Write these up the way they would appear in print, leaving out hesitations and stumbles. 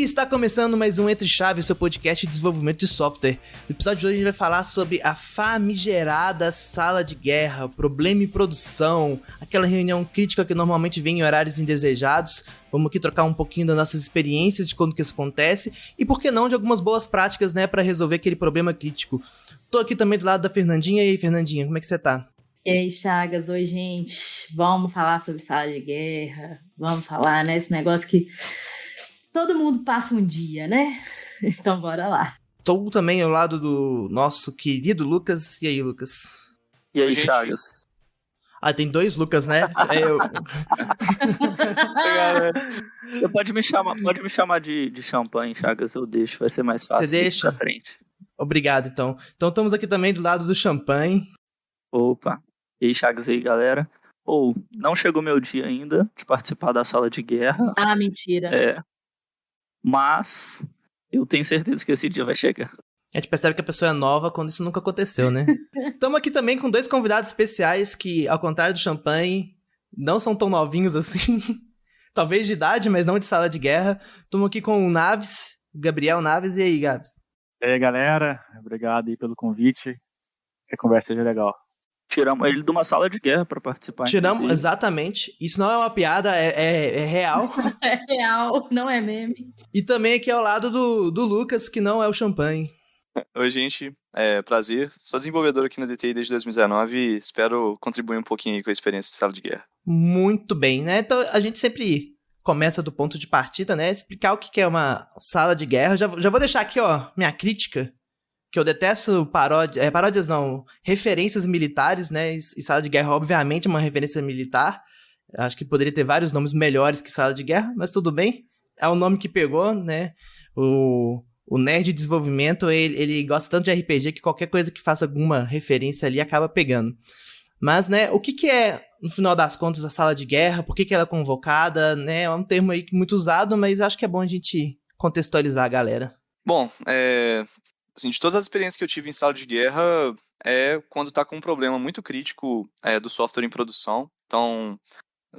Está começando mais um Entre Chaves, seu podcast de desenvolvimento de software. No episódio de hoje a gente vai falar sobre a famigerada sala de guerra, problema em produção, aquela reunião crítica que normalmente vem em horários indesejados. Vamos aqui trocar um pouquinho das nossas experiências de quando que isso acontece e, por que não, de algumas boas práticas, né, para resolver aquele problema crítico. Tô aqui também do lado da Fernandinha. E aí, Fernandinha, como é que você tá? E aí, Chagas, oi, gente. Vamos falar sobre sala de guerra, vamos falar, né, esse negócio que todo mundo passa um dia, né? Então, bora lá. Tô também ao lado do nosso querido Lucas. E aí, Lucas? E aí, Chagas? Ah, tem dois Lucas, né? Você pode me chamar de champanhe, Chagas, eu deixo, vai ser mais fácil. Você deixa? Pra frente. Obrigado, então. Então estamos aqui também do lado do champanhe. Opa. E aí, Chagas, aí, galera? Não chegou meu dia ainda de participar da sala de guerra. Ah, mentira. Mas eu tenho certeza que esse dia vai chegar. A gente percebe que a pessoa é nova quando isso nunca aconteceu, né? Estamos aqui também com dois convidados especiais que, ao contrário do champanhe, não são tão novinhos assim. Talvez de idade, mas não de sala de guerra. Estamos aqui com o Naves, Gabriel Naves. E aí, Gabs? E aí, galera. Obrigado aí pelo convite. Que a conversa seja legal. Tiramos ele de uma sala de guerra para participar. Tiramos, inclusive. Exatamente. Isso não é uma piada, é real. É real, não é meme. E também aqui ao lado do Lucas, que não é o champanhe. Oi, gente. Prazer. Sou desenvolvedor aqui na DTI desde 2019 e espero contribuir um pouquinho aí com a experiência de sala de guerra. Muito bem, né? Então a gente sempre começa do ponto de partida, né? Explicar o que é uma sala de guerra. Já vou deixar aqui, ó, minha crítica. Que eu detesto paródias não, referências militares, né, e sala de guerra obviamente é uma referência militar, acho que poderia ter vários nomes melhores que sala de guerra, mas tudo bem, é o nome que pegou, né, o nerd de desenvolvimento, ele gosta tanto de RPG que qualquer coisa que faça alguma referência ali acaba pegando. Mas, né, o que é, no final das contas, a sala de guerra, por que ela é convocada, né, é um termo aí muito usado, mas acho que é bom a gente contextualizar a galera. Bom, assim, de todas as experiências que eu tive em sala de guerra, é quando está com um problema muito crítico do software em produção. Então,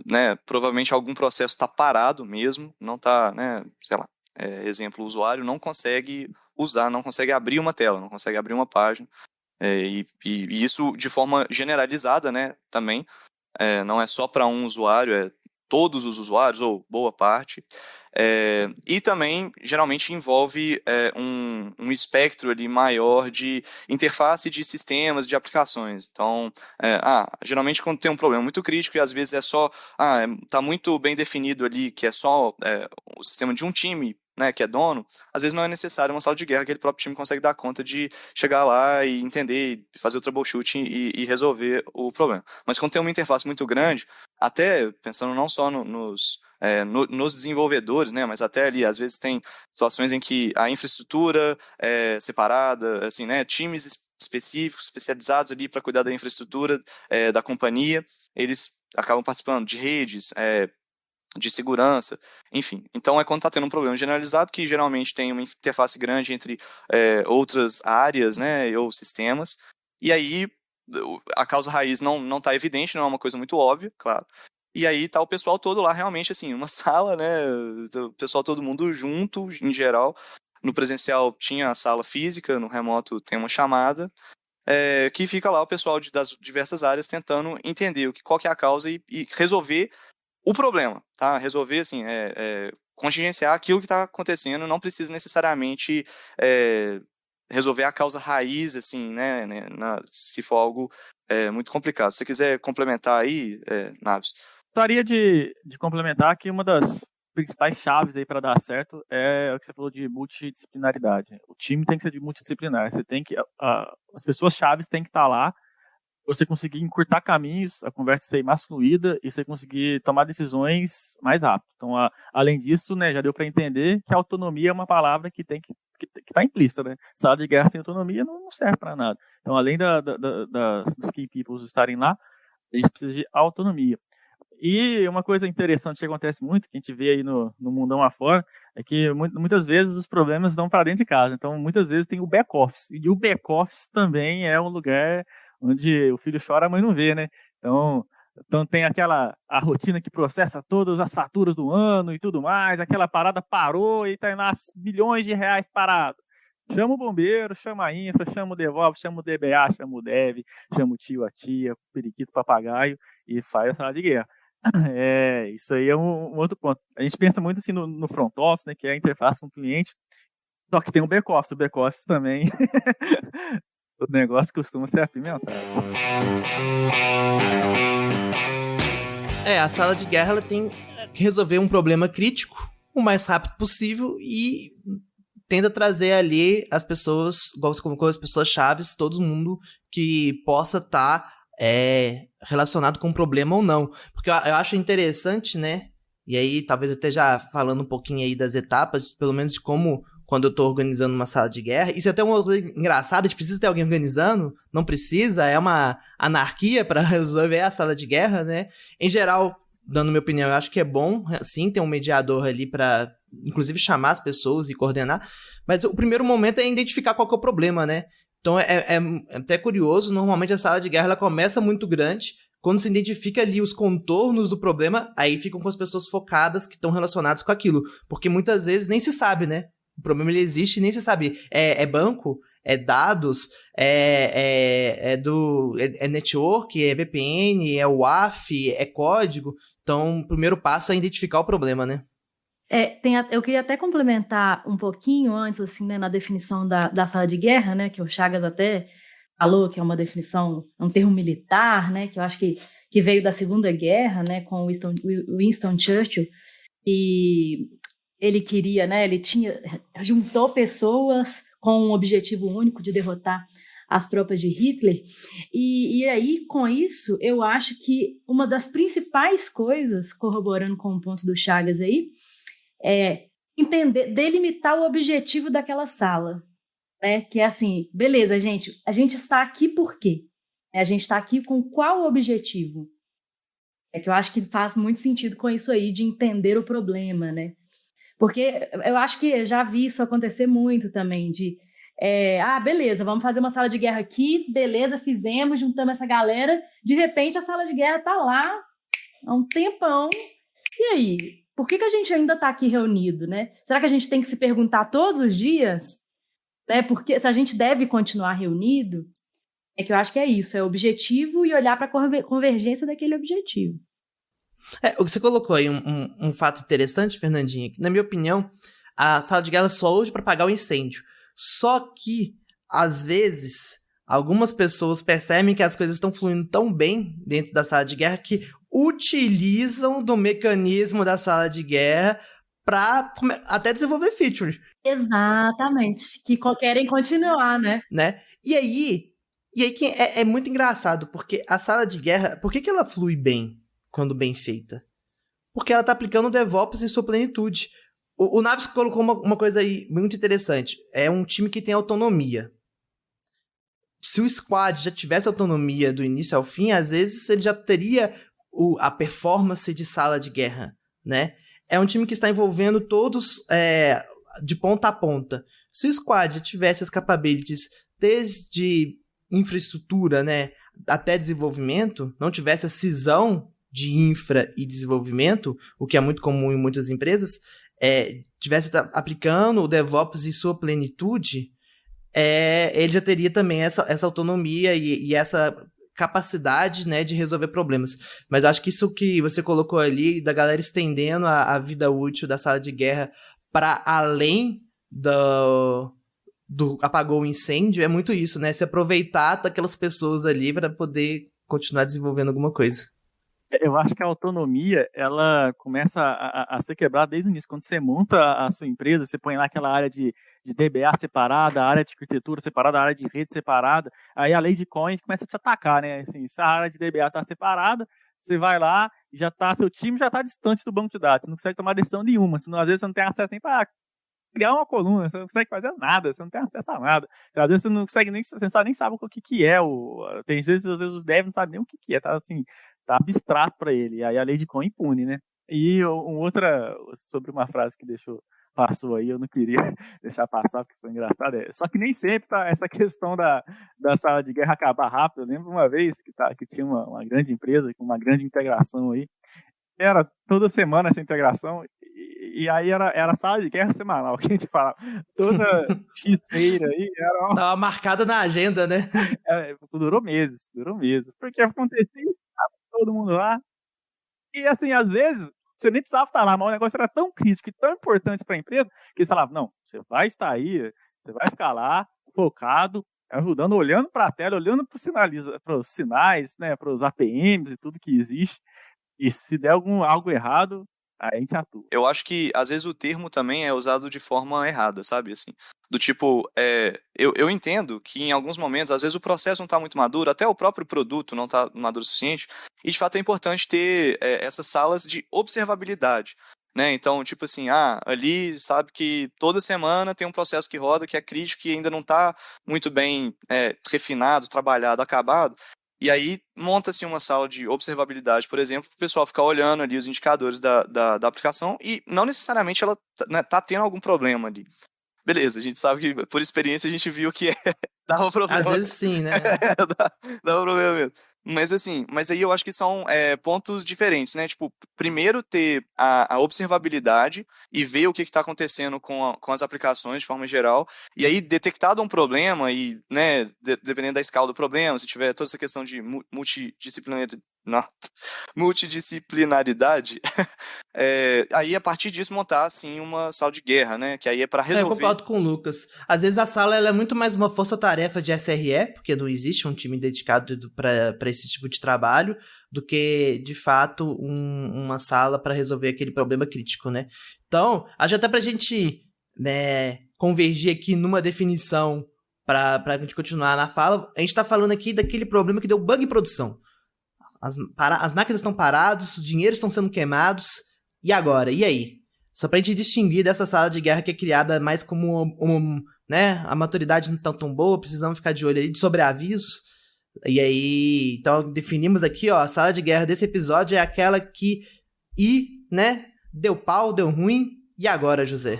né, provavelmente algum processo está parado mesmo, não está, né, sei lá, exemplo, o usuário não consegue usar, não consegue abrir uma tela, não consegue abrir uma página. E isso de forma generalizada, né, também. Não é só para um usuário, é todos os usuários, ou boa parte. E também, geralmente, envolve um espectro ali maior de interface de sistemas, de aplicações. Então, geralmente quando tem um problema muito crítico e às vezes é só, está muito bem definido ali que é só o sistema de um time, né, que é dono, às vezes não é necessário uma sala de guerra, aquele próprio time consegue dar conta de chegar lá e entender, fazer o troubleshooting e resolver o problema. Mas quando tem uma interface muito grande, até pensando não só nos desenvolvedores, né, mas até ali, às vezes tem situações em que a infraestrutura é separada, assim, né, times específicos, especializados ali para cuidar da infraestrutura da companhia, eles acabam participando de redes, de segurança, enfim. Então quando está tendo um problema generalizado, que geralmente tem uma interface grande entre outras áreas, né, ou sistemas, e aí a causa raiz não está evidente, não é uma coisa muito óbvia, claro. E aí tá o pessoal todo lá, realmente, assim, uma sala, né, o pessoal todo mundo junto, em geral. No presencial tinha a sala física, no remoto tem uma chamada, que fica lá o pessoal das diversas áreas tentando entender qual que é a causa e resolver o problema, tá? Resolver, assim, contingenciar aquilo que está acontecendo, não precisa necessariamente resolver a causa raiz, assim, né, se for algo muito complicado. Se você quiser complementar aí, Naves. Gostaria de complementar que uma das principais chaves aí para dar certo é o que você falou de multidisciplinaridade. O time tem que ser de multidisciplinar. Você tem que as pessoas chaves têm que estar lá. Você conseguir encurtar caminhos, a conversa ser mais fluida e você conseguir tomar decisões mais rápido. Então, além disso, né, já deu para entender que a autonomia é uma palavra que está implícita, né? Sala de guerra sem autonomia não serve para nada. Então, além dos key people estarem lá, a gente precisa de autonomia. E uma coisa interessante que acontece muito, que a gente vê aí no mundão afora, é que muitas vezes os problemas dão para dentro de casa. Então, muitas vezes tem o back-office. E o back-office também é um lugar onde o filho chora, a mãe não vê, né? Então tem a rotina que processa todas as faturas do ano e tudo mais, aquela parada parou e tá lá milhões de reais parado. Chama o bombeiro, chama a infra, chama o DevOps, chama o DBA, chama o Dev, chama o tio, a tia, o periquito, o papagaio e faz a sala de guerra. Isso aí é um outro ponto. A gente pensa muito assim no front office, né, que é a interface com o cliente, só que tem o back-office. O back-office também, o negócio costuma ser apimentado. A sala de guerra ela tem que resolver um problema crítico o mais rápido possível e tenta trazer ali as pessoas, igual você colocou, as pessoas chaves, todo mundo que possa estar relacionado com o problema ou não. Porque eu acho interessante, né? E aí, talvez até já falando um pouquinho aí das etapas, pelo menos de como, quando eu tô organizando uma sala de guerra, isso é até uma coisa engraçada, a gente precisa ter alguém organizando, não precisa, é uma anarquia para resolver a sala de guerra, né? Em geral, dando minha opinião, eu acho que é bom, sim, ter um mediador ali para, inclusive, chamar as pessoas e coordenar, mas o primeiro momento é identificar qual que é o problema, né? Então é até curioso, normalmente a sala de guerra ela começa muito grande, quando se identifica ali os contornos do problema, aí ficam com as pessoas focadas que estão relacionadas com aquilo, porque muitas vezes nem se sabe, né? O problema ele existe e nem se sabe. É banco, é dados, é network, é VPN, é WAF, é código. Então, o primeiro passo é identificar o problema, né? Eu queria até complementar um pouquinho antes, assim, né, na definição da sala de guerra, né, que o Chagas até falou que é uma definição, um termo militar, né, que eu acho que veio da Segunda Guerra, né, com Winston Churchill, e ele queria, né, juntou pessoas com um objetivo único de derrotar as tropas de Hitler, e aí, com isso, eu acho que uma das principais coisas, corroborando com o ponto do Chagas aí, delimitar o objetivo daquela sala, né? Que é assim, beleza, a gente está aqui por quê? A gente está aqui com qual objetivo? É que eu acho que faz muito sentido com isso aí, de entender o problema, né? Porque eu acho que já vi isso acontecer muito também, beleza, vamos fazer uma sala de guerra aqui, beleza, fizemos, juntamos essa galera, de repente a sala de guerra tá lá há um tempão, e aí? Por que a gente ainda está aqui reunido, né? Será que a gente tem que se perguntar todos os dias, né? Porque se a gente deve continuar reunido, é que eu acho que é isso, é o objetivo e olhar para a convergência daquele objetivo. O que você colocou aí, um fato interessante, Fernandinha, que na minha opinião, a sala de guerra só usa para apagar o incêndio. Só que, às vezes, algumas pessoas percebem que as coisas estão fluindo tão bem dentro da sala de guerra que utilizam do mecanismo da sala de guerra para até desenvolver feature. Exatamente. Que querem continuar, né? E aí que é muito engraçado, porque a sala de guerra, por que ela flui bem quando bem feita? Porque ela tá aplicando o DevOps em sua plenitude. O Naves colocou uma coisa aí muito interessante. É um time que tem autonomia. Se o squad já tivesse autonomia do início ao fim, às vezes ele já teria a performance de sala de guerra, né? É um time que está envolvendo todos de ponta a ponta. Se o squad já tivesse as capabilities desde infraestrutura, né, até desenvolvimento, não tivesse a cisão de infra e desenvolvimento, o que é muito comum em muitas empresas, tivesse aplicando o DevOps em sua plenitude, ele já teria também essa autonomia e essa capacidade, né, de resolver problemas. Mas acho que isso que você colocou ali, da galera estendendo a vida útil da sala de guerra para além do apagou o incêndio, é muito isso, né? Se aproveitar daquelas pessoas ali para poder continuar desenvolvendo alguma coisa. Eu acho que a autonomia, ela começa a ser quebrada desde o início. Quando você monta a sua empresa, você põe lá aquela área de DBA separada, a área de arquitetura separada, a área de rede separada, aí a lei de coins começa a te atacar, né? Assim, se a área de DBA está separada, você vai lá, seu time já está distante do banco de dados, você não consegue tomar decisão nenhuma, senão, às vezes você não tem acesso nem para criar uma coluna, você não consegue fazer nada, você não tem acesso a nada. Às vezes você não consegue nem, você nem sabe o que é. Tem vezes, às vezes os devs não sabem nem o que é, tá assim, tá abstrato para ele. E aí a lei de coin impune, né? E outra, sobre uma frase que deixou passou aí, eu não queria deixar passar, porque foi engraçado. Só que nem sempre tá essa questão da sala de guerra acabar rápido. Eu lembro uma vez que tinha uma grande empresa, com uma grande integração aí, era toda semana essa integração, e aí era sala de guerra semanal, que a gente falava. Toda X-feira aí era Tava marcada na agenda, né? durou meses, porque acontecia, tava todo mundo lá, e assim, às vezes, você nem precisava estar lá, mas o negócio era tão crítico e tão importante para a empresa, que eles falavam, não, você vai estar aí, você vai ficar lá, focado, ajudando, olhando para a tela, olhando para os sinais, né, para os APMs e tudo que existe, e se der algo errado, a gente atua. Eu acho que, às vezes, o termo também é usado de forma errada, sabe? Assim, do tipo, eu entendo que em alguns momentos, às vezes o processo não está muito maduro, até o próprio produto não está maduro o suficiente, e de fato é importante ter essas salas de observabilidade, né? Então, tipo assim, ali sabe que toda semana tem um processo que roda, que é crítico, que ainda não está muito bem refinado, trabalhado, acabado. E aí monta-se uma sala de observabilidade, por exemplo, para o pessoal ficar olhando ali os indicadores da aplicação e não necessariamente ela tá tendo algum problema ali. Beleza, a gente sabe que por experiência a gente viu que dava problema. Às vezes sim, né? Dava problema mesmo. Mas assim, aí eu acho que são pontos diferentes, né? Tipo, primeiro ter a observabilidade e ver o que está acontecendo com as aplicações de forma geral, e aí detectado um problema e, né, dependendo da escala do problema, se tiver toda essa questão de multidisciplinaridade, aí a partir disso montar assim uma sala de guerra, né? Que aí é para resolver. Eu concordo com o Lucas. Às vezes a sala ela é muito mais uma força-tarefa de SRE, porque não existe um time dedicado para esse tipo de trabalho, do que de fato uma sala para resolver aquele problema crítico, né? Então, acho até pra gente, né, convergir aqui numa definição pra gente continuar na fala, a gente tá falando aqui daquele problema que deu bug em produção. As máquinas estão paradas, os dinheiros estão sendo queimados, e agora? E aí? Só pra gente distinguir dessa sala de guerra que é criada mais como né, a maturidade não tá tão boa, precisamos ficar de olho aí, de sobreaviso. E aí, então definimos aqui, ó, a sala de guerra desse episódio é aquela que, né, deu pau, deu ruim, e agora, José?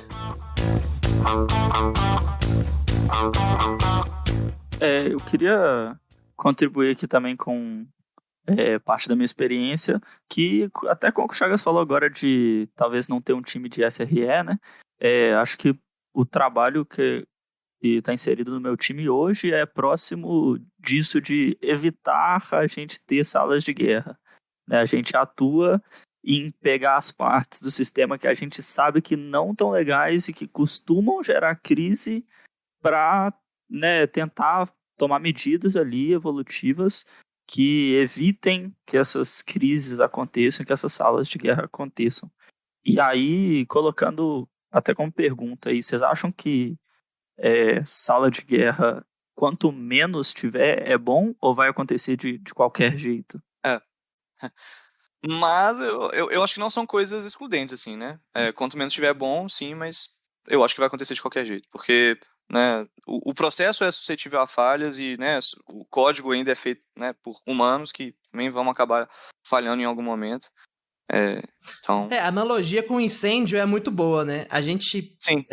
Eu queria contribuir aqui também com parte da minha experiência, que até com o que o Chagas falou agora de talvez não ter um time de SRE, né? Acho que o trabalho que está inserido no meu time hoje é próximo disso, de evitar a gente ter salas de guerra, né? A gente atua em pegar as partes do sistema que a gente sabe que não estão legais e que costumam gerar crise para, né, tentar tomar medidas ali evolutivas que evitem que essas crises aconteçam, que essas salas de guerra aconteçam. E aí, colocando até como pergunta aí, vocês acham que sala de guerra, quanto menos tiver, é bom ou vai acontecer de qualquer jeito? Mas eu acho que não são coisas excludentes, assim, né? Quanto menos tiver, bom, sim, mas eu acho que vai acontecer de qualquer jeito, porque, né, o processo é suscetível a falhas e, né, o código ainda é feito, né, por humanos que também vão acabar falhando em algum momento. Então... A analogia com incêndio é muito boa, né? A gente Sim.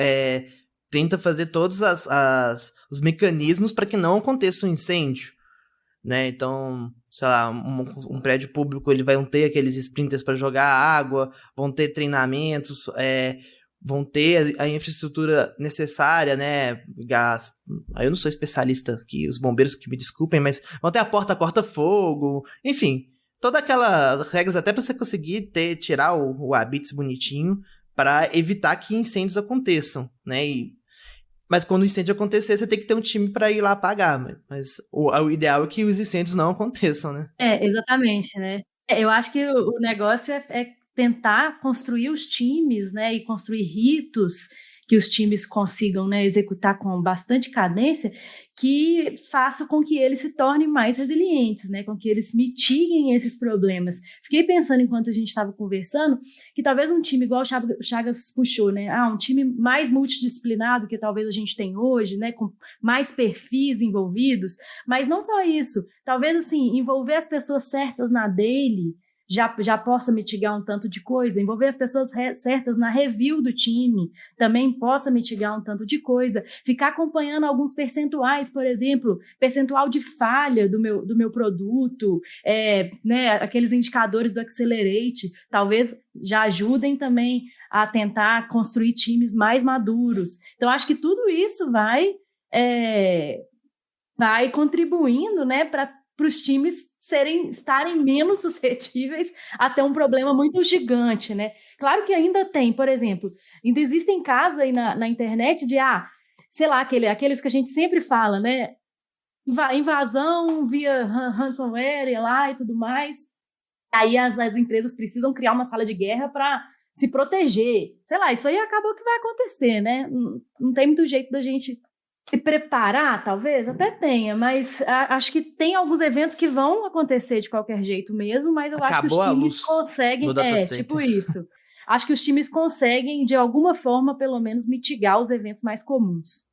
Tenta fazer todos os mecanismos para que não aconteça um incêndio, né? Então, sei lá, um prédio público, ele vai ter aqueles sprinters para jogar água, vão ter treinamentos, vão ter a infraestrutura necessária, né? Gás. Eu não sou especialista aqui, os bombeiros que me desculpem, mas vão ter a porta corta-fogo, enfim, todas aquelas regras até para você conseguir tirar o habits bonitinho para evitar que incêndios aconteçam, né? Mas quando o incêndio acontecer, você tem que ter um time para ir lá apagar. Mas o ideal é que os incêndios não aconteçam, né? Exatamente, né? Eu acho que o negócio é tentar construir os times, né? E construir ritos que os times consigam, né, executar com bastante cadência, que faça com que eles se tornem mais resilientes, né, com que eles mitiguem esses problemas. Fiquei pensando, enquanto a gente estava conversando, que talvez um time, igual o Chagas puxou, né, um time mais multidisciplinado que talvez a gente tem hoje, né, com mais perfis envolvidos, mas não só isso, talvez, assim, envolver as pessoas certas na daily, já possa mitigar um tanto de coisa, envolver as pessoas certas na review do time também possa mitigar um tanto de coisa, ficar acompanhando alguns percentuais, por exemplo, percentual de falha do meu produto, né, aqueles indicadores do Accelerate, talvez já ajudem também a tentar construir times mais maduros. Então, acho que tudo isso vai contribuindo, né, para os times estarem menos suscetíveis a ter um problema muito gigante, né? Claro que ainda tem, por exemplo, ainda existem casos aí na internet de, sei lá, aqueles que a gente sempre fala, né? Invasão via ransomware lá e tudo mais. Aí as empresas precisam criar uma sala de guerra para se proteger. Sei lá, isso aí acabou que vai acontecer, né? Não tem muito jeito da gente se preparar, talvez, até tenha, mas acho que tem alguns eventos que vão acontecer de qualquer jeito mesmo, mas eu acho que os times conseguem, tipo isso. Acho que os times conseguem, de alguma forma, pelo menos, mitigar os eventos mais comuns.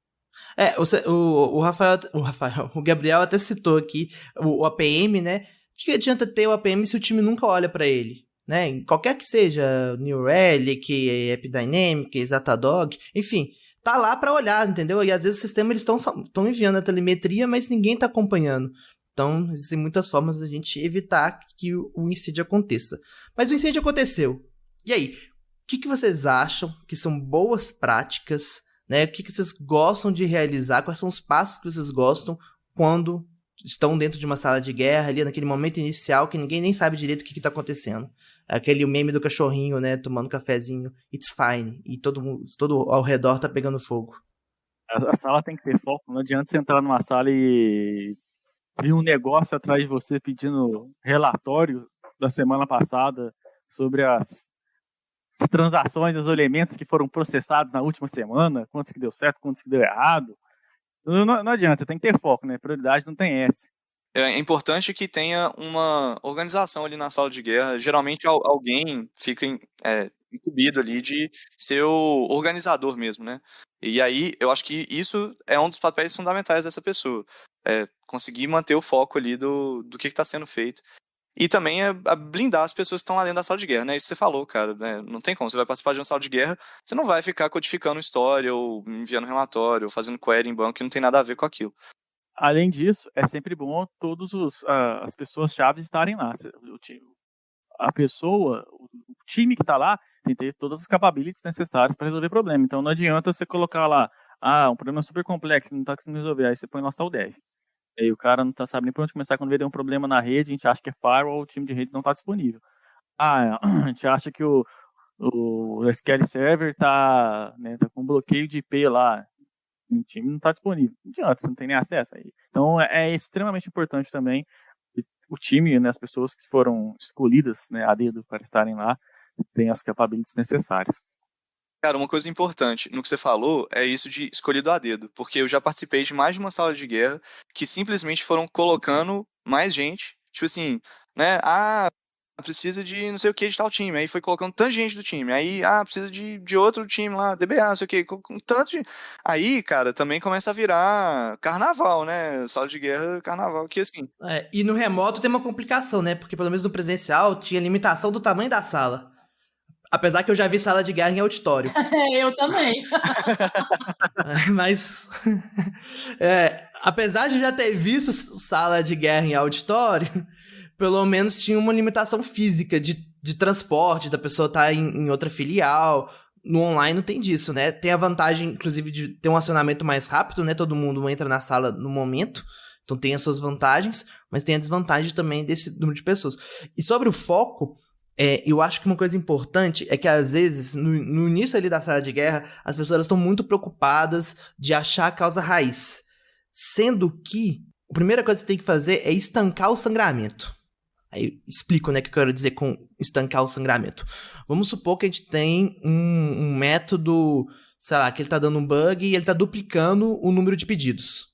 O Gabriel até citou aqui o APM, né? O que adianta ter o APM se o time nunca olha para ele? Né? Qualquer que seja, New Relic, AppDynamics, Datadog, enfim, tá lá para olhar, entendeu? E às vezes o sistema eles estão enviando a telemetria, mas ninguém tá acompanhando. Então, existem muitas formas de a gente evitar que o incêndio aconteça. Mas o incêndio aconteceu. E aí? O que vocês acham que são boas práticas, né? O que vocês gostam de realizar? Quais são os passos que vocês gostam quando estão dentro de uma sala de guerra, ali naquele momento inicial que ninguém nem sabe direito o que tá acontecendo? Aquele meme do cachorrinho, né, tomando cafezinho, it's fine, e todo ao redor tá pegando fogo. A sala tem que ter foco, não adianta você entrar numa sala e vir um negócio atrás de você pedindo relatório da semana passada sobre as transações, os elementos que foram processados na última semana, quantos que deu certo, quantos que deu errado. Não adianta, tem que ter foco, né, prioridade não tem essa. É importante que tenha uma organização ali na sala de guerra. Geralmente alguém fica incumbido ali de ser o organizador mesmo, né? E aí eu acho que isso é um dos papéis fundamentais dessa pessoa. Conseguir manter o foco ali do que está sendo feito. E também blindar as pessoas que estão lá dentro da sala de guerra, né? Isso que você falou, cara, né? Não tem como. Você vai participar de uma sala de guerra, você não vai ficar codificando história ou enviando relatório ou fazendo query em banco que não tem nada a ver com aquilo. Além disso, é sempre bom todas as pessoas-chave estarem lá. O time que está lá tem que ter todas as capabilities necessárias para resolver o problema. Então não adianta você colocar lá, um problema super complexo, não está conseguindo resolver, aí você põe lá só o dev. Aí o cara não está sabendo nem por onde começar. Quando vê um problema na rede, a gente acha que é firewall, o time de rede não está disponível. A gente acha que o SQL Server está com bloqueio de IP lá. O time não está disponível. Não adianta, você não tem nem acesso aí. Então é extremamente importante também o time, né, as pessoas que foram escolhidas, né, a dedo para estarem lá, tenham as capabilities necessárias. Cara, uma coisa importante no que você falou é isso de escolhido a dedo, porque eu já participei de mais de uma sala de guerra que simplesmente foram colocando mais gente, tipo assim, né, precisa de não sei o que de tal time, aí foi colocando tanta gente do time, aí, precisa de outro time lá, DBA, não sei o que, com tanto de... Aí, cara, também começa a virar carnaval, né, sala de guerra, carnaval, que assim... E no remoto tem uma complicação, né, porque pelo menos no presencial tinha limitação do tamanho da sala. Apesar que eu já vi sala de guerra em auditório. Eu também. Mas, apesar de já ter visto sala de guerra em auditório, pelo menos tinha uma limitação física de transporte, da pessoa estar em outra filial. No online não tem disso, né? Tem a vantagem, inclusive, de ter um acionamento mais rápido, né? Todo mundo entra na sala no momento. Então tem as suas vantagens, mas tem a desvantagem também desse número de pessoas. E sobre o foco, eu acho que uma coisa importante é que, às vezes, no início ali da sala de guerra, as pessoas estão muito preocupadas de achar a causa raiz. Sendo que a primeira coisa que você tem que fazer é estancar o sangramento. Aí explico, né, o que eu quero dizer com estancar o sangramento. Vamos supor que a gente tem um método, sei lá, que ele tá dando um bug e ele tá duplicando o número de pedidos.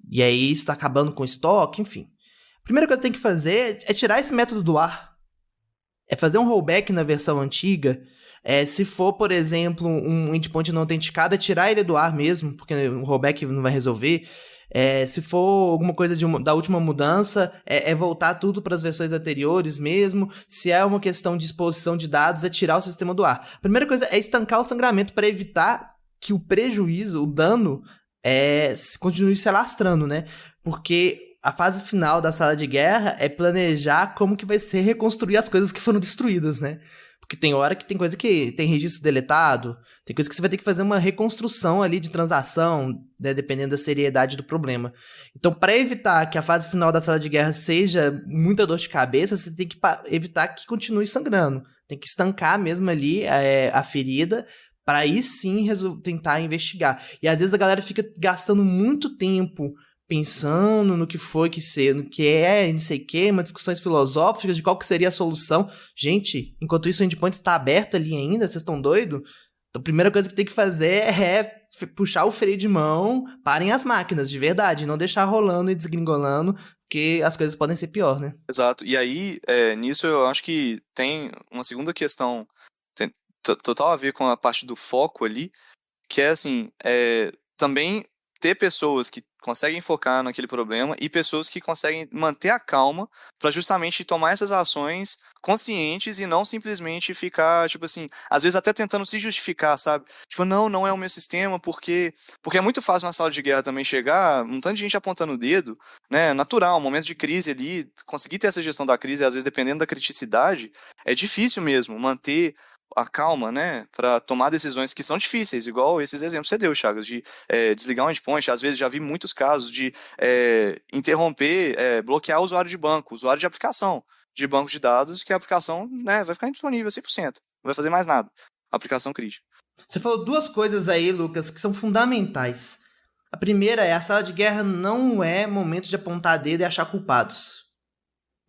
E aí isso tá acabando com o estoque, enfim. A primeira coisa que tem que fazer é tirar esse método do ar. É fazer um rollback na versão antiga. Se for, por exemplo, um endpoint não autenticado, é tirar ele do ar mesmo, porque o rollback não vai resolver. Se for alguma coisa da última mudança, voltar tudo para as versões anteriores mesmo. Se é uma questão de exposição de dados, é tirar o sistema do ar. A primeira coisa é estancar o sangramento para evitar que o prejuízo, o dano, continue se alastrando, né? Porque a fase final da sala de guerra é planejar como que vai ser reconstruir as coisas que foram destruídas, né? Porque tem hora que tem coisa que tem registro deletado, tem coisa que você vai ter que fazer uma reconstrução ali de transação, né, dependendo da seriedade do problema. Então, para evitar que a fase final da sala de guerra seja muita dor de cabeça, você tem que evitar que continue sangrando. Tem que estancar mesmo ali a ferida, para aí sim tentar investigar. E às vezes a galera fica gastando muito tempo pensando no que foi no que não sei o que, umas discussões filosóficas de qual que seria a solução. Gente, enquanto isso o endpoint está aberto ali ainda, vocês estão doidos? Então a primeira coisa que tem que fazer é puxar o freio de mão, parem as máquinas, de verdade, não deixar rolando e desgringolando, porque as coisas podem ser pior, né? Exato. E aí, nisso eu acho que tem uma segunda questão, tem total a ver com a parte do foco ali, que é assim, também ter pessoas que conseguem focar naquele problema e pessoas que conseguem manter a calma para justamente tomar essas ações conscientes e não simplesmente ficar, tipo assim, às vezes até tentando se justificar, sabe? Tipo, não é o meu sistema, porque é muito fácil na sala de guerra também chegar um tanto de gente apontando o dedo, né? Natural, um momento de crise ali, conseguir ter essa gestão da crise, às vezes dependendo da criticidade, é difícil mesmo manter a calma, né, para tomar decisões que são difíceis, igual esses exemplos que você deu, Chagas, de desligar um endpoint. Às vezes já vi muitos casos de interromper, bloquear o usuário de banco, usuário de aplicação, de banco de dados, que a aplicação, né, vai ficar indisponível 100%, não vai fazer mais nada. Aplicação crítica. Você falou duas coisas aí, Lucas, que são fundamentais. A primeira é: a sala de guerra não é momento de apontar dedo e achar culpados.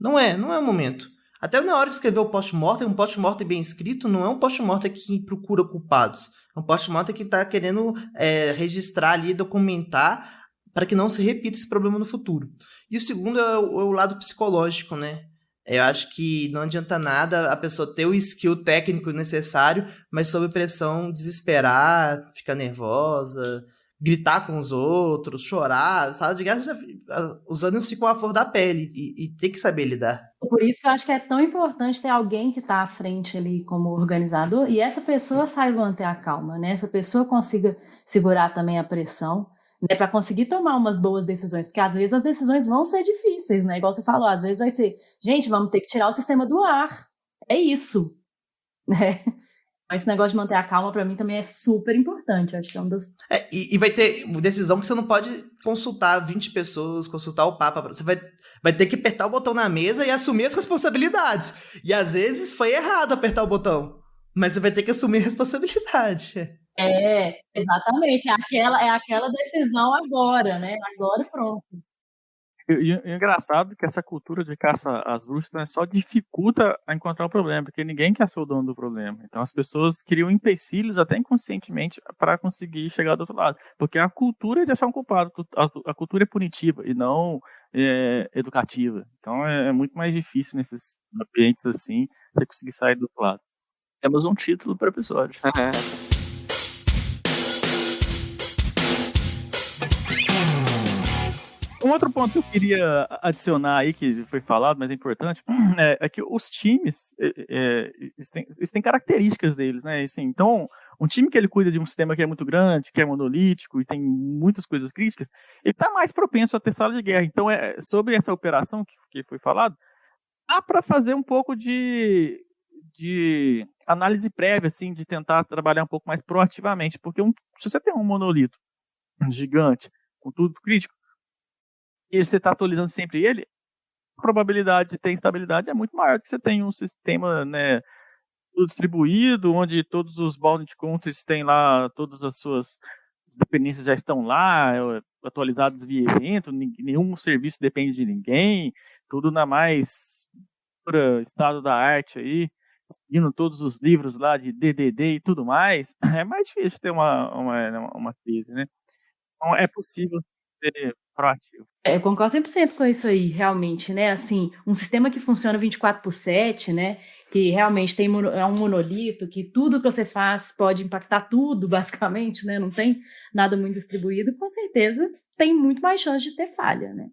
Não é o momento. Até na hora de escrever o post-mortem, um post-mortem bem escrito não é um post-mortem que procura culpados. É um post-mortem que está querendo registrar ali, documentar, para que não se repita esse problema no futuro. E o segundo é o lado psicológico, né? Eu acho que não adianta nada a pessoa ter o skill técnico necessário, mas sob pressão desesperar, ficar nervosa, gritar com os outros, chorar. Sala de guerra, os ânimos ficam à flor da pele e tem que saber lidar. Por isso que eu acho que é tão importante ter alguém que está à frente ali como organizador e essa pessoa saiba manter a calma, né? Essa pessoa consiga segurar também a pressão, né? Para conseguir tomar umas boas decisões, porque às vezes as decisões vão ser difíceis, né? Igual você falou, às vezes vai ser, gente, vamos ter que tirar o sistema do ar. É isso, né? Esse negócio de manter a calma, pra mim, também é super importante. Acho que é uma das... E vai ter decisão que você não pode consultar 20 pessoas, consultar o Papa. Você vai ter que apertar o botão na mesa e assumir as responsabilidades. E às vezes foi errado apertar o botão, mas você vai ter que assumir a responsabilidade. Exatamente. É aquela decisão agora, né? Agora pronto. E o engraçado é que essa cultura de caça às bruxas, né, só dificulta a encontrar o problema, porque ninguém quer ser o dono do problema. Então as pessoas criam empecilhos, até inconscientemente, para conseguir chegar do outro lado. Porque a cultura é de achar um culpado, a cultura é punitiva e não educativa. Então é muito mais difícil nesses ambientes assim, você conseguir sair do outro lado. Temos um título para o episódio. Um outro ponto que eu queria adicionar aí, que foi falado, mas é importante, é que os times, eles têm características deles, né? Assim, então, um time que ele cuida de um sistema que é muito grande, que é monolítico e tem muitas coisas críticas, ele está mais propenso a ter sala de guerra. Então, sobre essa operação que foi falado, dá para fazer um pouco de análise prévia, assim, de tentar trabalhar um pouco mais proativamente, porque se você tem um monolito gigante, com tudo crítico, e você está atualizando sempre ele, a probabilidade de ter instabilidade é muito maior do que você tem um sistema, né, tudo distribuído, onde todos os bound countries têm lá, todas as suas dependências já estão lá, atualizadas via evento, nenhum serviço depende de ninguém, tudo na mais pura estado da arte aí, seguindo todos os livros lá de DDD e tudo mais. É mais difícil ter uma crise, né? Então é possível ser proativo. Eu concordo 100% com isso aí, realmente, né? Assim, um sistema que funciona 24/7, né? Que realmente é um monolito, que tudo que você faz pode impactar tudo, basicamente, né? Não tem nada muito distribuído, com certeza tem muito mais chance de ter falha, né?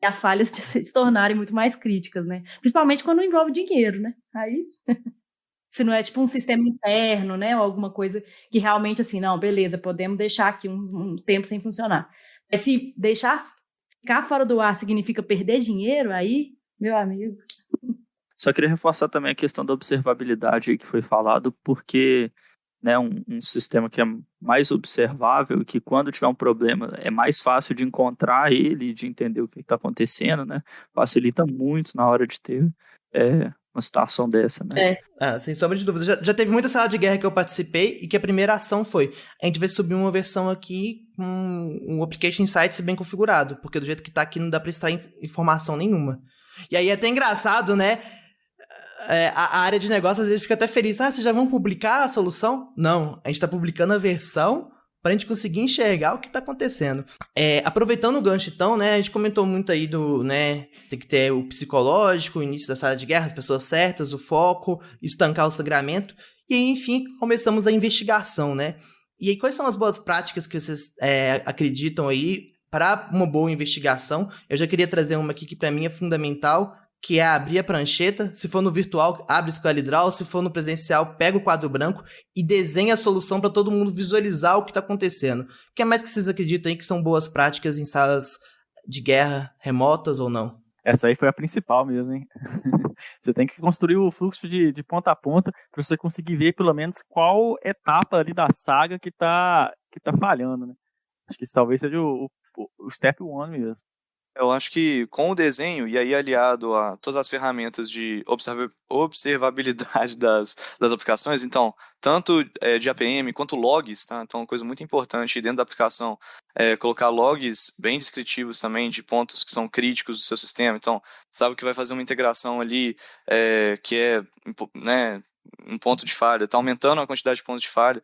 E as falhas de se tornarem muito mais críticas, né? Principalmente quando envolve dinheiro, né? Aí, se não é tipo um sistema interno, né? Ou alguma coisa que realmente, assim, não, beleza, podemos deixar aqui um tempo sem funcionar. Mas se deixar ficar fora do ar significa perder dinheiro, aí, meu amigo... Só queria reforçar também a questão da observabilidade aí que foi falado, porque, né, um sistema que é mais observável, que quando tiver um problema é mais fácil de encontrar ele, de entender o que está acontecendo, né, facilita muito na hora de ter uma situação dessa, né? Sem sombra de dúvida. Já teve muita sala de guerra que eu participei e que a primeira ação foi: a gente vai subir uma versão aqui com um Application Insights bem configurado, porque do jeito que tá aqui não dá pra extrair informação nenhuma. E aí é até engraçado, né? A área de negócio às vezes fica até feliz. Vocês já vão publicar a solução? Não, a gente tá publicando a versão pra gente conseguir enxergar o que tá acontecendo. Aproveitando o gancho então, né, a gente comentou muito aí né, tem que ter o psicológico, o início da sala de guerra, as pessoas certas, o foco, estancar o sangramento, e aí, enfim, começamos a investigação, né. E aí, quais são as boas práticas que vocês acreditam aí para uma boa investigação? Eu já queria trazer uma aqui que para mim é fundamental, que é abrir a prancheta. Se for no virtual, abre o SquareDraw. Se for no presencial, pega o quadro branco e desenha a solução para todo mundo visualizar o que está acontecendo. O que é mais que vocês acreditam aí que são boas práticas em salas de guerra remotas ou não? Essa aí foi a principal mesmo, hein? Você tem que construir o fluxo de ponta a ponta para você conseguir ver pelo menos qual etapa ali da saga que tá falhando, né? Acho que isso talvez seja o step one mesmo. Eu acho que com o desenho, e aí aliado a todas as ferramentas de observabilidade das aplicações, então, tanto de APM quanto logs, tá? Então, uma coisa muito importante dentro da aplicação é colocar logs bem descritivos também de pontos que são críticos do seu sistema. Então, sabe que vai fazer uma integração ali que é, né, um ponto de falha, está aumentando a quantidade de pontos de falha,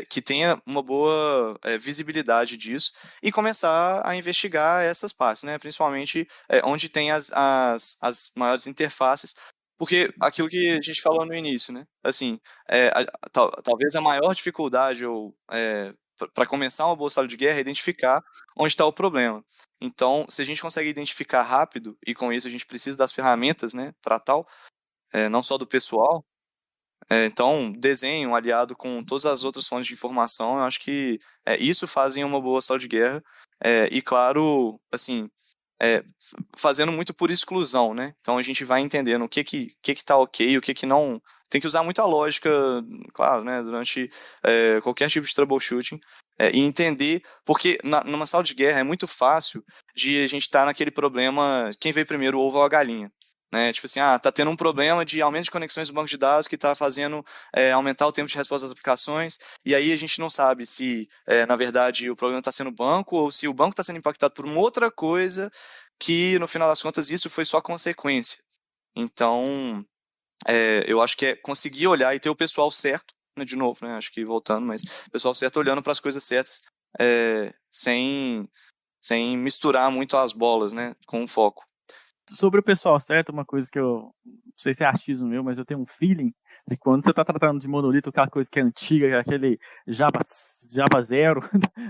que tenha uma boa visibilidade disso e começar a investigar essas partes, né? Principalmente onde tem as maiores interfaces, porque aquilo que a gente falou no início, né? Assim, talvez a maior dificuldade para começar uma boa sala de guerra é identificar onde está o problema. Então, se a gente consegue identificar rápido, e com isso a gente precisa das ferramentas, né, para tal, não só do pessoal. Então, desenho aliado com todas as outras fontes de informação, eu acho que isso fazem uma boa sala de guerra. E, claro, assim, fazendo muito por exclusão, né? Então, a gente vai entendendo o que tá ok, o que não... Tem que usar muito a lógica, claro, né? Durante qualquer tipo de troubleshooting. E entender, porque numa sala de guerra é muito fácil de a gente estar naquele problema, quem veio primeiro, o ovo ou a galinha. Né, tipo assim, tá tendo um problema de aumento de conexões do banco de dados que está fazendo aumentar o tempo de resposta das aplicações, e aí a gente não sabe se, na verdade, o problema está sendo o banco ou se o banco está sendo impactado por uma outra coisa que, no final das contas, isso foi só consequência. Então, eu acho que é conseguir olhar e ter o pessoal certo, né, de novo, né, acho que voltando, mas o pessoal certo olhando para as coisas certas, sem misturar muito as bolas, né, com o foco. Sobre o pessoal certo, uma coisa que eu não sei se é achismo meu, mas eu tenho um feeling de que quando você está tratando de monolito, aquela coisa que é antiga, aquele Java 0,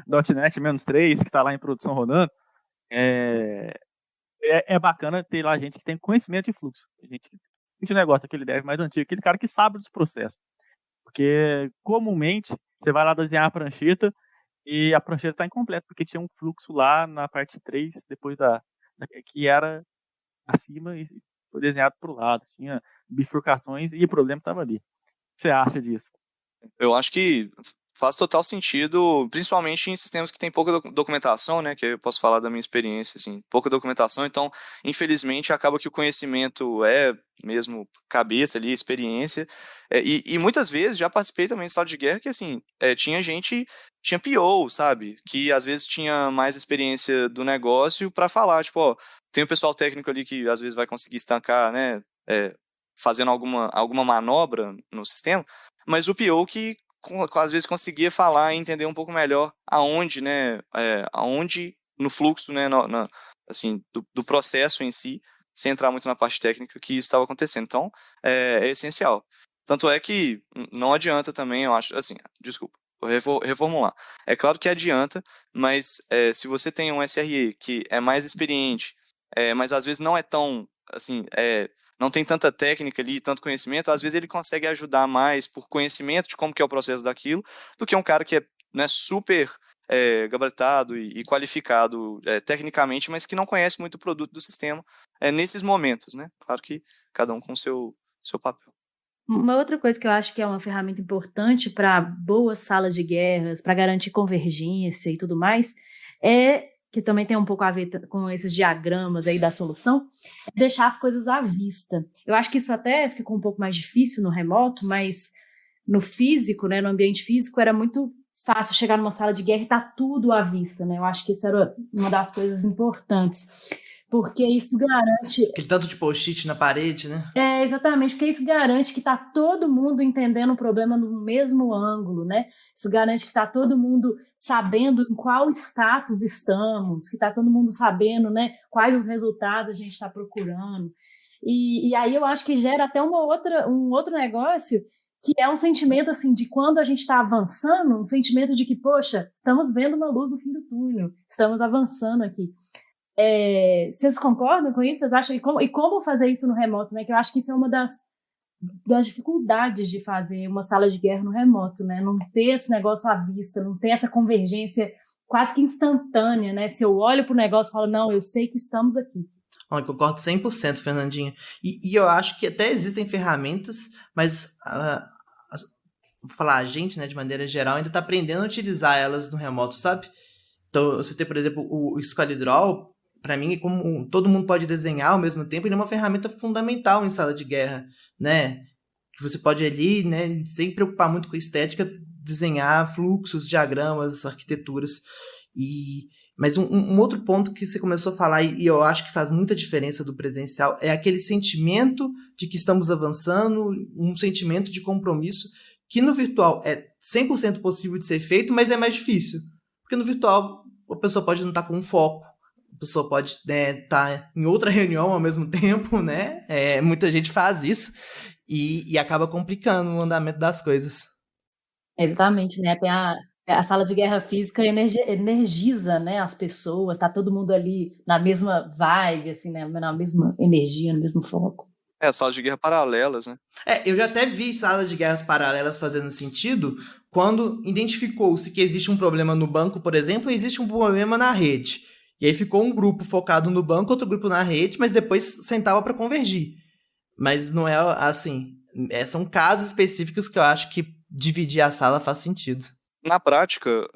.NET -3, que está lá em produção rodando, é bacana ter lá gente que tem conhecimento de fluxo. Gente de negócio, aquele dev mais antigo, aquele cara que sabe dos processos. Porque, comumente, você vai lá desenhar a prancheta e a prancheta está incompleta, porque tinha um fluxo lá na parte 3, depois que era acima e foi desenhado para o lado, tinha bifurcações e o problema estava ali. O que você acha disso? Eu acho que faz total sentido, principalmente em sistemas que tem pouca documentação, né, que eu posso falar da minha experiência, assim, pouca documentação, então, infelizmente, acaba que o conhecimento é mesmo cabeça ali, experiência, e muitas vezes já participei também de sala de guerra que, assim, tinha PO, sabe, que às vezes tinha mais experiência do negócio para falar, tipo, ó, tem o pessoal técnico ali que às vezes vai conseguir estancar, né, fazendo alguma manobra no sistema, mas o PO que às vezes conseguia falar e entender um pouco melhor aonde, né, aonde no fluxo, né, assim, do processo em si, sem entrar muito na parte técnica que isso estava acontecendo. Então, é essencial. Tanto é que não adianta também, eu acho, assim, desculpa, reformular. É claro que adianta, mas se você tem um SRE que é mais experiente, mas às vezes não é tão, assim, não tem tanta técnica ali, tanto conhecimento, às vezes ele consegue ajudar mais por conhecimento de como que é o processo daquilo, do que um cara que é, né, super gabaritado e qualificado tecnicamente, mas que não conhece muito o produto do sistema nesses momentos, né? Claro que cada um com o seu papel. Uma outra coisa que eu acho que é uma ferramenta importante para boas salas de guerras, para garantir convergência e tudo mais, que também tem um pouco a ver com esses diagramas aí da solução, é deixar as coisas à vista. Eu acho que isso até ficou um pouco mais difícil no remoto, mas no físico, né, no ambiente físico, era muito fácil chegar numa sala de guerra e estar tudo à vista, né? Eu acho que isso era uma das coisas importantes, porque isso garante. Aquele tanto de post-it na parede, né? Exatamente, porque isso garante que está todo mundo entendendo o problema no mesmo ângulo, né? Isso garante que está todo mundo sabendo em qual status estamos, que está todo mundo sabendo, né, quais os resultados a gente está procurando. E aí eu acho que gera até um outro negócio, que é um sentimento assim de quando a gente está avançando, um sentimento de que, poxa, estamos vendo uma luz no fim do túnel, estamos avançando aqui. Vocês concordam com isso? Vocês acham? E como fazer isso no remoto, né? Que eu acho que isso é uma das dificuldades de fazer uma sala de guerra no remoto, né? Não ter esse negócio à vista, não ter essa convergência quase que instantânea, né? Se eu olho para o negócio e falo, não, eu sei que estamos aqui. Eu concordo 100%, Fernandinha. E eu acho que até existem ferramentas, mas vou falar, a gente, né, de maneira geral, ainda está aprendendo a utilizar elas no remoto, sabe? Então, eu citei, por exemplo, o SquadDraw. Para mim, como todo mundo pode desenhar ao mesmo tempo, ele é uma ferramenta fundamental em sala de guerra, né? Que você pode ali, né, sem preocupar muito com a estética, desenhar fluxos, diagramas, arquiteturas. Mas um outro ponto que você começou a falar, e eu acho que faz muita diferença do presencial, é aquele sentimento de que estamos avançando, um sentimento de compromisso, que no virtual é 100% possível de ser feito, mas é mais difícil. Porque no virtual a pessoa pode não estar com um foco, a pessoa pode estar em outra reunião ao mesmo tempo, né? Muita gente faz isso e acaba complicando o andamento das coisas. Exatamente, né? Tem a sala de guerra física energiza, né, as pessoas, tá todo mundo ali na mesma vibe, assim, né, na mesma energia, no mesmo foco. Salas de guerra paralelas, né? Eu já até vi salas de guerras paralelas fazendo sentido quando identificou-se que existe um problema no banco, por exemplo, e existe um problema na rede. E aí ficou um grupo focado no banco, outro grupo na rede, mas depois sentava para convergir. Mas não é assim. São casos específicos que eu acho que dividir a sala faz sentido. Na prática,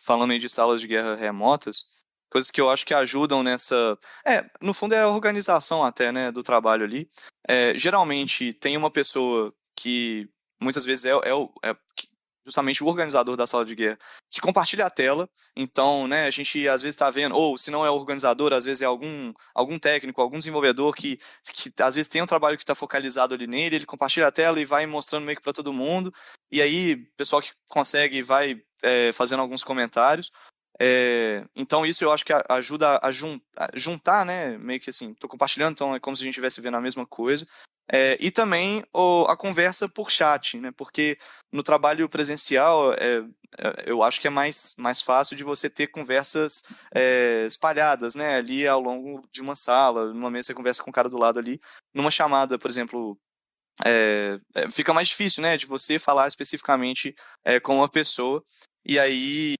falando aí de salas de guerra remotas, coisas que eu acho que ajudam nessa... no fundo é a organização até, né, do trabalho ali. Geralmente tem uma pessoa que muitas vezes é justamente o organizador da sala de guerra, que compartilha a tela. Então, né, a gente às vezes está vendo, ou se não é o organizador, às vezes é algum técnico, algum desenvolvedor que às vezes tem um trabalho que está focalizado ali nele, ele compartilha a tela e vai mostrando meio que para todo mundo. E aí, o pessoal que consegue vai fazendo alguns comentários. Então isso eu acho que ajuda a juntar, né, meio que assim, tô compartilhando, então é como se a gente estivesse vendo a mesma coisa. E também a conversa por chat, né, porque no trabalho presencial eu acho que é mais fácil de você ter conversas espalhadas, né, ali ao longo de uma sala. Numa mesa você conversa com o cara do lado ali, numa chamada, por exemplo, fica mais difícil, né, de você falar especificamente com uma pessoa. E aí,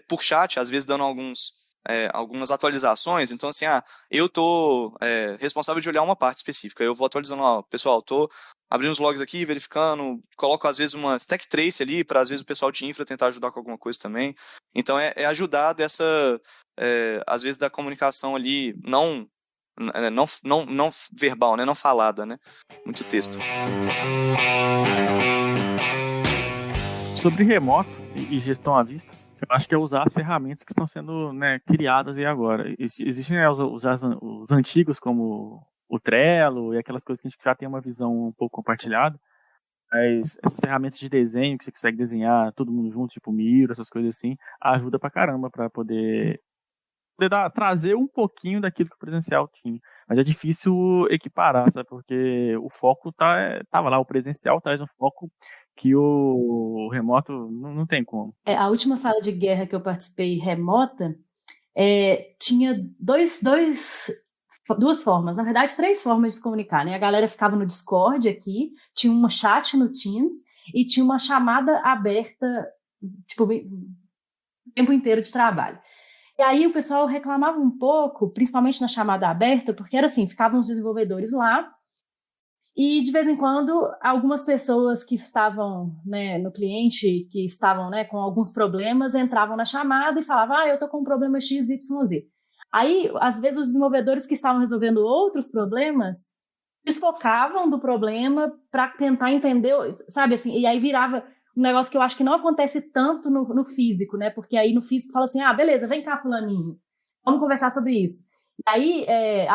por chat, às vezes dando algumas atualizações. Então, assim, eu tô responsável de olhar uma parte específica. Eu vou atualizando, pessoal, tô abrindo os logs aqui, verificando, coloco às vezes uma stack trace ali, para às vezes o pessoal de infra tentar ajudar com alguma coisa também. Então, ajudar dessa, às vezes, da comunicação ali, não verbal, né, não falada, né? Muito texto. Sobre remoto e gestão à vista, eu acho que é usar as ferramentas que estão sendo, né, criadas aí agora. Existem, né, os antigos, como o Trello e aquelas coisas que a gente já tem uma visão um pouco compartilhada, mas essas ferramentas de desenho que você consegue desenhar todo mundo junto, tipo Miro, essas coisas assim, ajuda pra caramba pra poder poder trazer um pouquinho daquilo que o presencial tinha. Mas é difícil equiparar, sabe? Porque o foco tava lá, o presencial traz um foco que o remoto não tem como. A última sala de guerra que eu participei remota tinha duas formas, na verdade 3 formas de se comunicar, né? A galera ficava no Discord aqui, tinha um chat no Teams e tinha uma chamada aberta, tipo, o tempo inteiro de trabalho. E aí o pessoal reclamava um pouco, principalmente na chamada aberta, porque era assim, ficavam os desenvolvedores lá e de vez em quando algumas pessoas que estavam, né, no cliente, que estavam, né, com alguns problemas, entravam na chamada e falavam, eu tô com um problema XYZ. Aí, às vezes, os desenvolvedores que estavam resolvendo outros problemas desfocavam do problema para tentar entender, sabe assim, e aí virava um negócio que eu acho que não acontece tanto no físico, né? Porque aí no físico fala assim, beleza, vem cá, fulaninho, vamos conversar sobre isso. E aí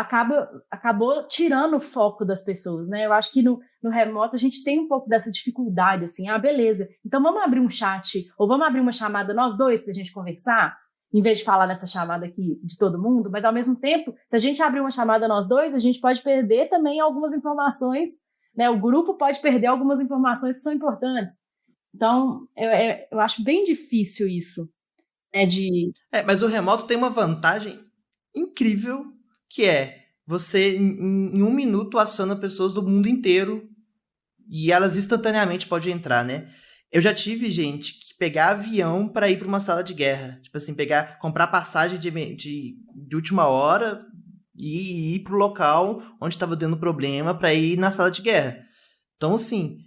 acabou tirando o foco das pessoas, né? Eu acho que no remoto a gente tem um pouco dessa dificuldade, assim, beleza, então vamos abrir um chat, ou vamos abrir uma chamada nós dois pra gente conversar, em vez de falar nessa chamada aqui de todo mundo, mas ao mesmo tempo, se a gente abrir uma chamada nós dois, a gente pode perder também algumas informações, né? O grupo pode perder algumas informações que são importantes. Então, eu acho bem difícil isso, né? Mas o remoto tem uma vantagem incrível, que é você, em 1 minuto, aciona pessoas do mundo inteiro e elas instantaneamente podem entrar, né? Eu já tive gente que pegar avião pra ir pra uma sala de guerra. Tipo assim, comprar passagem de última hora e ir pro local onde tava dando problema pra ir na sala de guerra. Então, assim,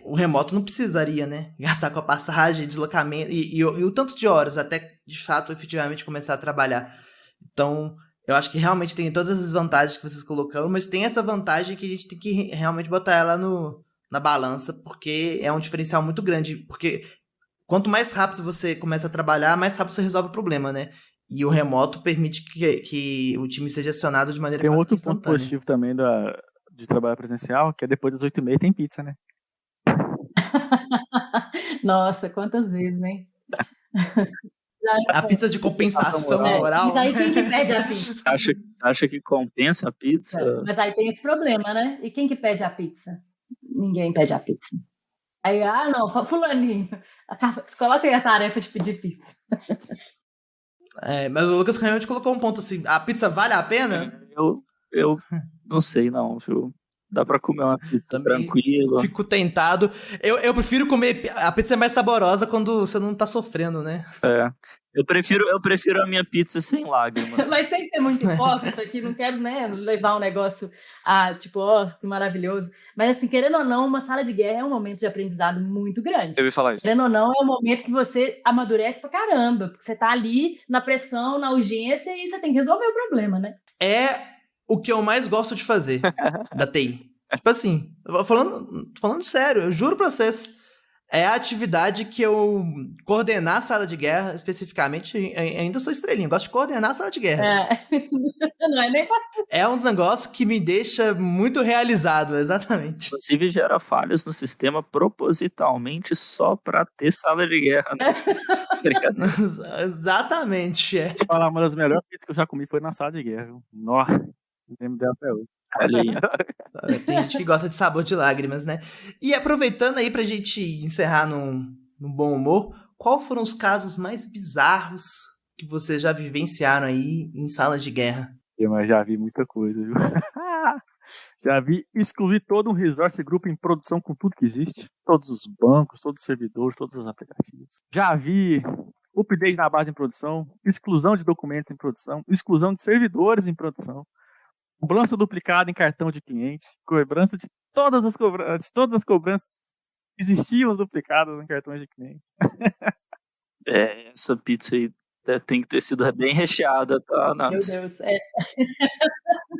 o remoto não precisaria, né? Gastar com a passagem, deslocamento e o tanto de horas até, de fato, efetivamente começar a trabalhar. Então, eu acho que realmente tem todas as vantagens que vocês colocaram, mas tem essa vantagem que a gente tem que realmente botar ela na balança, porque é um diferencial muito grande, porque quanto mais rápido você começa a trabalhar, mais rápido você resolve o problema, né? E o remoto permite que o time seja acionado de maneira Tem um quase outro que ponto instantânea. positivo também de trabalhar presencial, que é depois das 8h30 tem pizza, né? Nossa, quantas vezes, hein? A pizza de compensação moral. Mas aí quem que pede a pizza? Acha que compensa a pizza? Mas aí tem esse problema, né? E quem que pede a pizza? Ninguém pede a pizza. Aí, não, fulaninho, coloca aí a tarefa de pedir pizza. Mas o Lucas realmente colocou um ponto assim, a pizza vale a pena? Eu não sei não, viu? Dá pra comer uma pizza Também tranquilo. fico tentado. Eu prefiro comer. A pizza é mais saborosa quando você não tá sofrendo, né? Eu prefiro a minha pizza sem lágrimas. Mas sem ser muito hipócrita, que não quero, né, levar um negócio tipo, que maravilhoso. Mas assim, querendo ou não, uma sala de guerra é um momento de aprendizado muito grande. Eu ia falar isso. Querendo ou não, é um momento que você amadurece pra caramba, porque você tá ali na pressão, na urgência, e você tem que resolver o problema, né? É o que eu mais gosto de fazer da TI. Tipo assim, falando sério, eu juro pra vocês. É a atividade que eu coordenar a sala de guerra, especificamente, ainda sou estrelinha, eu gosto de coordenar a sala de guerra. Não é nem fácil. É um negócio que me deixa muito realizado, exatamente. Inclusive gera falhas no sistema propositalmente só pra ter sala de guerra, né? Exatamente, Vou falar, uma das melhores pizzas que eu já comi foi na sala de guerra, viu? Nossa, não lembro dela até hoje. Olha aí. Tem gente que gosta de sabor de lágrimas, né? E aproveitando aí pra gente encerrar num bom humor, qual foram os casos mais bizarros que vocês já vivenciaram aí em salas de guerra? Mas já vi muita coisa, viu? Já vi excluir todo um resource group em produção com tudo que existe. Todos os bancos, todos os servidores, todos os aplicativos. Já vi update na base em produção, exclusão de documentos em produção, exclusão de servidores em produção, cobrança duplicada em cartão de cliente, cobrança de todas as cobranças que existiam duplicadas em cartões de cliente. Essa pizza aí tem que ter sido bem recheada, tá? Nossa. Meu Deus,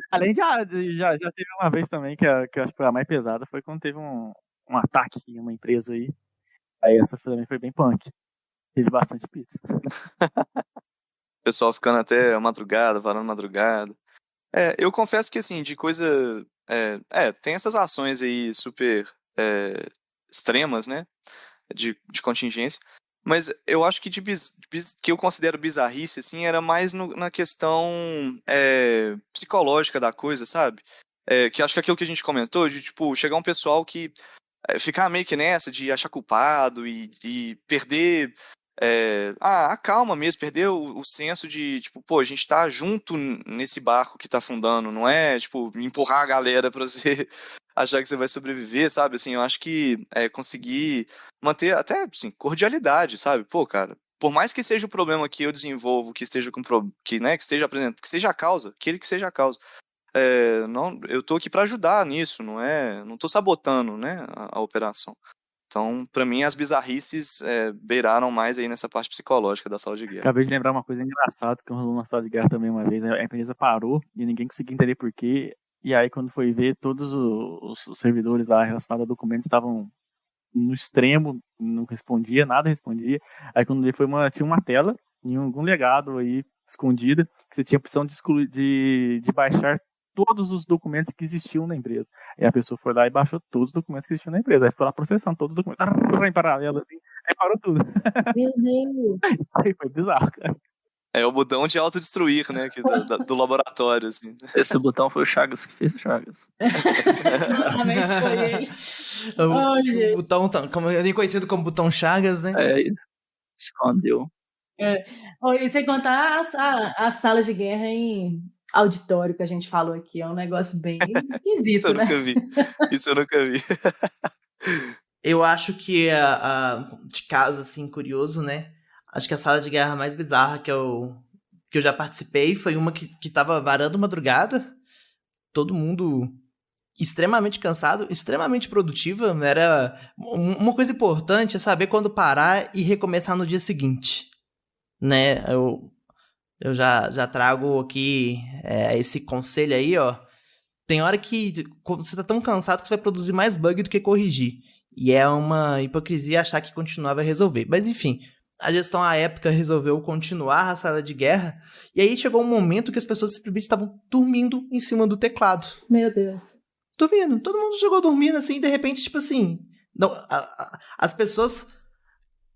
Além de já teve uma vez também que eu acho que foi a mais pesada, foi quando teve um ataque em uma empresa aí. Aí essa também foi bem punk. Teve bastante pizza. O pessoal ficando até madrugada, varando madrugada. Eu confesso que, assim, de coisa... tem essas ações aí super extremas, né? De contingência. Mas eu acho que que eu considero bizarrice, assim, era mais na questão psicológica da coisa, sabe? Que acho que aquilo que a gente comentou, de, tipo, chegar um pessoal que ficar meio que nessa de achar culpado e perder a calma mesmo, perder o senso de, tipo, pô, a gente tá junto nesse barco que tá afundando, não é, tipo, empurrar a galera pra você achar que você vai sobreviver, sabe? Assim, eu acho que conseguir manter até, assim, cordialidade, sabe? Pô, cara, por mais que seja o problema que eu desenvolvo, que esteja que esteja apresentando, que seja a causa, aquele que seja a causa. Não, eu tô aqui pra ajudar nisso, não tô sabotando, né, a operação. Então, pra mim, as bizarrices beiraram mais aí nessa parte psicológica da sala de guerra. Acabei de lembrar uma coisa engraçada que rolou na sala de guerra também uma vez. A empresa parou e ninguém conseguia entender por quê. E aí, quando foi ver, todos os servidores lá relacionados a documentos estavam no extremo, não respondia, nada respondia. Aí, quando veio, tinha uma tela em algum legado aí escondida que você tinha a opção de baixar todos os documentos que existiam na empresa. E a pessoa foi lá e baixou todos os documentos que existiam na empresa. Aí ficou lá processando todos os documentos em paralelo, assim. Aí parou tudo. Meu Deus! Isso aí foi bizarro, cara. É o botão de autodestruir, né, aqui do laboratório, assim. Esse botão foi o Chagas que fez o Chagas. Realmente foi ele. O botão, nem conhecido como botão Chagas, né? Escondeu. E sem contar a sala de guerra em auditório que a gente falou aqui, é um negócio bem esquisito, né? Isso eu nunca vi. Eu acho que de caso, assim, curioso, né? Acho que a sala de guerra mais bizarra que eu já participei foi uma que tava varando madrugada, todo mundo extremamente cansado, extremamente produtiva. Era uma coisa importante é saber quando parar e recomeçar no dia seguinte, né? Eu já trago aqui esse conselho aí, ó. Tem hora que você tá tão cansado que você vai produzir mais bug do que corrigir. E é uma hipocrisia achar que continuar vai resolver. Mas enfim, a gestão à época resolveu continuar a sala de guerra. E aí chegou um momento que as pessoas simplesmente estavam dormindo em cima do teclado. Meu Deus. Dormindo. Todo mundo chegou dormindo assim, e de repente, tipo assim... Não, as pessoas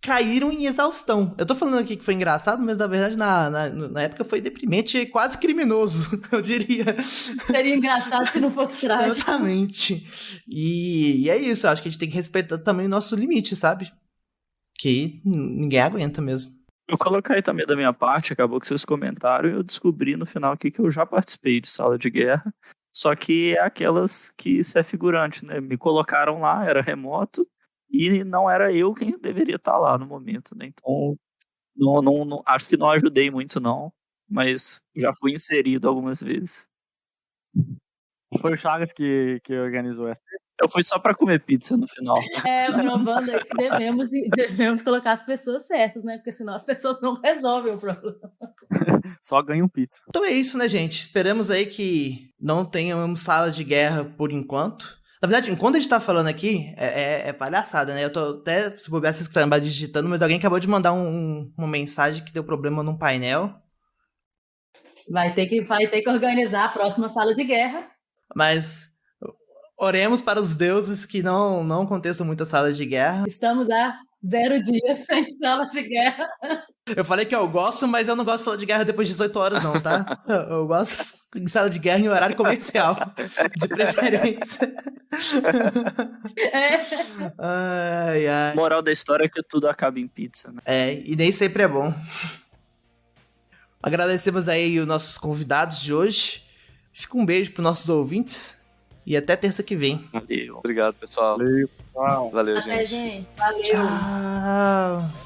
caíram em exaustão. Eu tô falando aqui que foi engraçado, mas na verdade na época foi deprimente e quase criminoso, eu diria. Seria engraçado se não fosse trágico. Exatamente. E é isso, eu acho que a gente tem que respeitar também o nosso limite, sabe? Que ninguém aguenta mesmo. Eu coloquei também da minha parte, acabou que vocês comentaram, e eu descobri no final aqui que eu já participei de sala de guerra, só que é aquelas que você é figurante, né? Me colocaram lá, era remoto, e não era eu quem deveria estar lá no momento, né? Então, não, acho que não ajudei muito, não, mas já fui inserido algumas vezes. Foi o Chagas que organizou essa. Eu fui só para comer pizza no final. Provando aí que devemos colocar as pessoas certas, né? Porque senão as pessoas não resolvem o problema. Só ganham pizza. Então é isso, né, gente? Esperamos aí que não tenhamos sala de guerra por enquanto. Na verdade, enquanto a gente tá falando aqui, é palhaçada, né? Eu tô até, se bobear, se escrever digitando, mas alguém acabou de mandar uma mensagem que deu problema num painel. Vai ter que organizar a próxima sala de guerra. Mas oremos para os deuses que não aconteçam muitas salas de guerra. Estamos há 0 dias sem sala de guerra. Eu falei que eu gosto, mas eu não gosto de sala de guerra depois de 18 horas, não, tá? Eu gosto de sala de guerra em horário comercial, de preferência. Ai. Moral da história é que tudo acaba em pizza, né? E nem sempre é bom. Agradecemos aí os nossos convidados de hoje. Fica um beijo para nossos ouvintes e até terça que vem. Valeu. Obrigado, pessoal. Valeu. Valeu, Até, gente. gente. Valeu. Tchau.